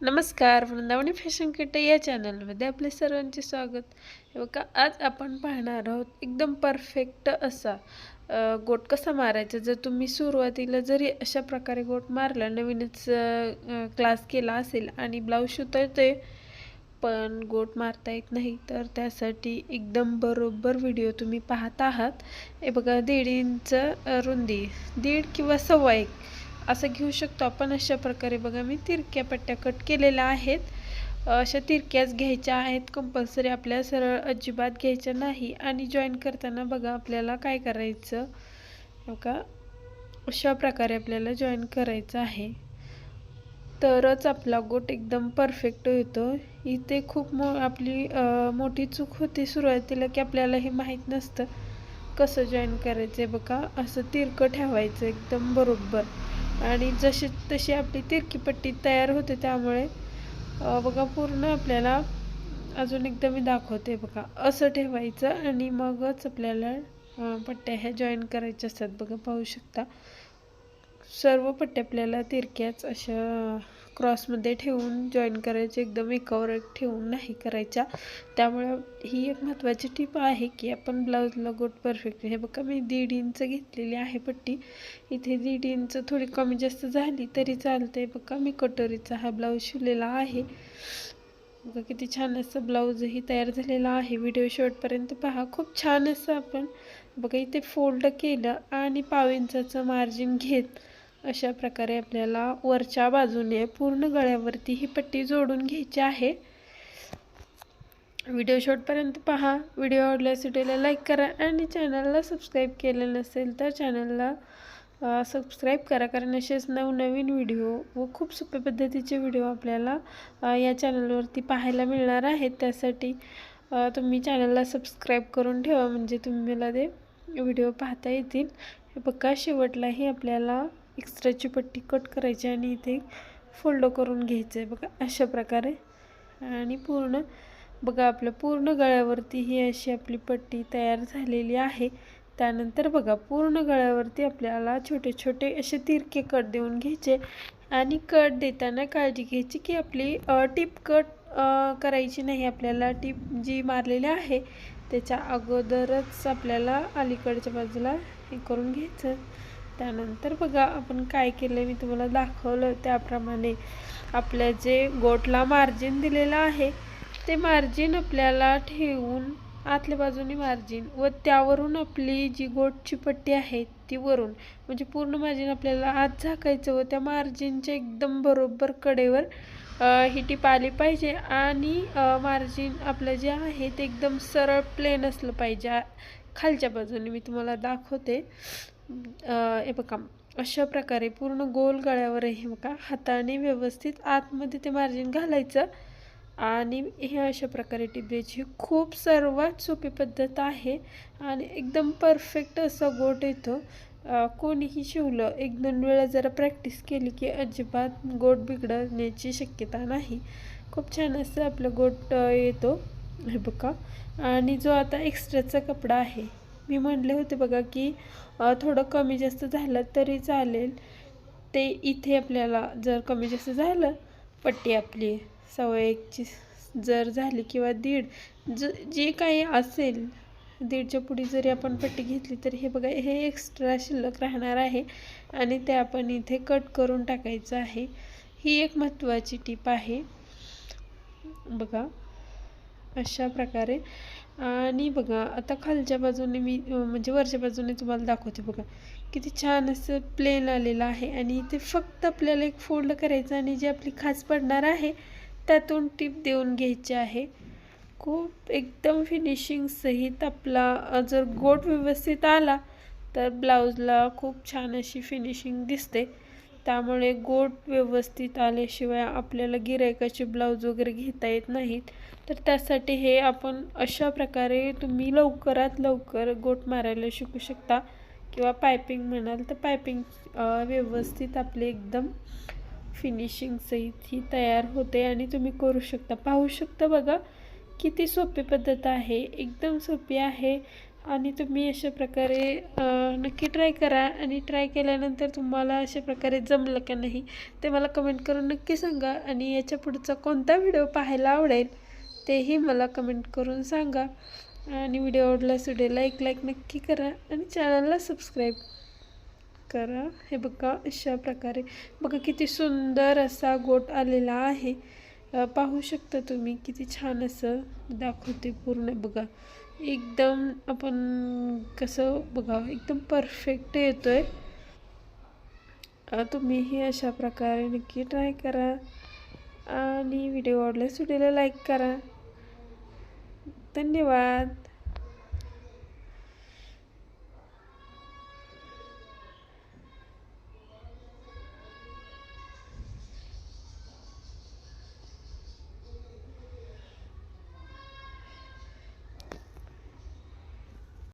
नमस्कार, Vrindavani fashion kit या चॅनलमध्ये आपले सर्वांचे स्वागत. हे बघा, आज आपण पाहणार आहोत एकदम परफेक्ट असा गोट कसा मारायचा. जर तुम्ही सुरुवातीला जरी अशा प्रकारे गोट मारला, नवीनच क्लास केला असेल आणि ब्लाऊज शिवता येते पण गोट मारता येत नाही, तर त्यासाठी एकदम बरोबर व्हिडिओ तुम्ही पाहत आहात. हे बघा, 1.5 इंच रुंदी, 1.5 किंवा 1.25 असं घेऊ शकतो आपण. अशा प्रकारे बघा, मी तिरक्या पट्ट्या कट केलेल्या आहेत. अशा तिरक्याच घ्यायच्या आहेत, कंपल्सरी आपल्या सरळ अजिबात घ्यायच्या नाही. आणि जॉईन करताना बघा आपल्याला काय करायचं, बघा अशा प्रकारे आपल्याला जॉईन करायचं आहे, तरच आपला गोट एकदम परफेक्ट होतो. इथे खूप आपली मोठी चूक होती सुरुवातीला, की आपल्याला हे माहीत नसतं कसं जॉईन करायचं. बघा, असं तिरकं ठेवायचं एकदम बरोबर, आणि जशी तशी आपली तिरकी पट्टी तयार होते. त्यामुळे बघा, पूर्ण आपल्याला अजून एकदा मी दाखवते. बघा, असं ठेवायचं आणि मगच आपल्याला पट्ट्या ह्या जॉईन करायच्या असतात. बघा, पाहू शकता, सर्व पट्ट्या आपल्याला तिरक्याच अशा क्रॉसमध्ये ठेवून जॉईन करायचे, एकदम एकावर एक ठेवून नाही करायच्या. त्यामुळे ही एक महत्त्वाची टीप आहे की आपण ब्लाऊजला गोट परफेक्ट. हे बघा, मी 1.5 इंच घेतलेली आहे पट्टी. इथे 1.5 इंच थोडी कमी जास्त झाली तरी चालते. बघा, मी कटोरीचा हा ब्लाऊज शिवलेला आहे. बघा, किती छान असं ब्लाऊजही तयार झालेला आहे. व्हिडिओ शेवटपर्यंत पहा, खूप छान असं आपण बघा इथे फोल्ड केलं आणि 1/2 इंचाचं मार्जिन घेत अशा प्रकारे आपल्याला वरच्या बाजूने पूर्ण गळ्यावरती ही पट्टी जोडून घ्यायची आहे. व्हिडिओ शेवटपर्यंत पहा. व्हिडिओ आवडल्यास व्हिडिओला लाईक करा आणि चॅनलला सबस्क्राईब केलं नसेल तर चॅनलला सबस्क्राईब करा, कारण असेच नवनवीन व्हिडिओ व खूप सोप्या पद्धतीचे व्हिडिओ आपल्याला या चॅनलवरती पाहायला मिळणार आहेत. त्यासाठी तुम्ही चॅनलला सबस्क्राईब करून ठेवा, म्हणजे तुम्ही मला ते व्हिडिओ पाहता येतील. हे बघा, शेवटलाही आपल्याला एक्स्ट्राची पट्टी कट करायची आणि इथे फोल्ड करून घ्यायचं आहे. बघा, अशा प्रकारे. आणि पूर्ण बघा, आपल्या पूर्ण गळ्यावरती ही अशी आपली पट्टी तयार झालेली आहे. त्यानंतर बघा, पूर्ण गळ्यावरती आपल्याला छोटे छोटे असे तिरके कट देऊन घ्यायचे. आणि कट देताना काळजी घ्यायची की आपली टिप कट करायची नाही. आपल्याला टिप जी मारलेली आहे त्याच्या अगोदरच आपल्याला अलीकडच्या बाजूला हे करून घ्यायचं. त्यानंतर बघा, आपण काय केलं मी तुम्हाला दाखवलं त्याप्रमाणे आपल्या जे गोटला मार्जिन दिलेलं आहे ते मार्जिन आपल्याला ठेवून आतल्या बाजूने मार्जिन व त्यावरून आपली जी गोटची पट्टी आहे ती वरून, म्हणजे पूर्ण मार्जिन आपल्याला आत झाकायचं व त्या मार्जिनच्या एकदम बरोबर कडेवर ही टिप आली पाहिजे. आणि मार्जिन आपलं जे आहे ते एकदम सरळ प्लेन असलं पाहिजे. खालच्या बाजूने मी तुम्हाला दाखवते. हे बघा, अशा प्रकारे पूर्ण गोल गळ्यावर बघा हाताने व्यवस्थित आतमध्ये ते मार्जिन घालायचं आणि हे अशा प्रकारे टिप द्यायची. खूप सर्वात सोपी पद्धत आहे आणि एकदम परफेक्ट असा गोट येतो. कोणीही शिवलं, 1-2 वेळा जरा प्रॅक्टिस केली की अजिबात गोट बिघडण्याची शक्यता नाही. खूप छान असं आपलं गोट येतो. हे बघा, आणि जो आता एक्स्ट्राचा कपडा आहे, मी म्हणले होते बघा की थोडं कमी जास्त झालं तरी चालेल. ते इथे आपल्याला जर कमी जास्त झालं, पट्टी आपली 1.25ची जर झाली किंवा 1.5 जे काही असेल, 1.5च्या पुढे जरी आपण पट्टी घेतली तर हे बघा, हे एक्स्ट्रा शिल्लक राहणार आहे आणि ते आपण इथे कट करून टाकायचं आहे. ही एक महत्त्वाची टीप आहे. बघा, अशा प्रकारे. आणि बघा, आता खालच्या बाजूने मी म्हणजे वरच्या बाजूने तुम्हाला दाखवते. बघा, किती छान असं प्लेन आलेलं आहे. आणि इथे फक्त आपल्याला एक फोल्ड करायचं आणि जी आपली खाच पडणार आहे त्यातून टीप देऊन घ्यायची आहे. खूप एकदम फिनिशिंग सहित आपला जर गोट व्यवस्थित आला तर ब्लाऊजला खूप छान अशी फिनिशिंग दिसते. त्यामुळे गोट व्यवस्थित आल्याशिवाय आपल्याला गिऱ्हाईकाचे ब्लाऊज वगैरे घेता येत नाहीत. तर त्यासाठी हे आपण अशा प्रकारे तुम्ही लवकरात लवकर गोट मारायला शिकू शकता. किंवा पायपिंग म्हणाल तर पायपिंग व्यवस्थित आपले एकदम फिनिशिंग सहित ही तयार होते आणि तुम्ही करू शकता. पाहू शकता बघा, किती सोपी पद्धत आहे, एकदम सोपी आहे. आणि तुम्ही अशा प्रकारे नक्की ट्राय करा आणि ट्राय केल्यानंतर तुम्हाला अशा प्रकारे जमलं का नाही ते मला कमेंट करून नक्की सांगा. आणि याच्या पुढचा कोणता व्हिडिओ पाहायला आवडेल तेही मला कमेंट करून सांगा. आणि व्हिडिओ आवडल्यास व्हिडिओला एक लाईक नक्की करा आणि चॅनलला सबस्क्राईब करा. हे बघा अशा प्रकारे बघा किती सुंदर असा गोट आलेला आहे. पाहू शकता तुम्ही किती छान असं दाखवते पूर्ण. बघा एकदम आपण कसं बघा एकदम परफेक्ट येतोय. तुम्हीही अशा प्रकारे नक्की ट्राय करा आणि व्हिडिओ आवडल्यास व्हिडिओला लाईक करा. धन्यवाद.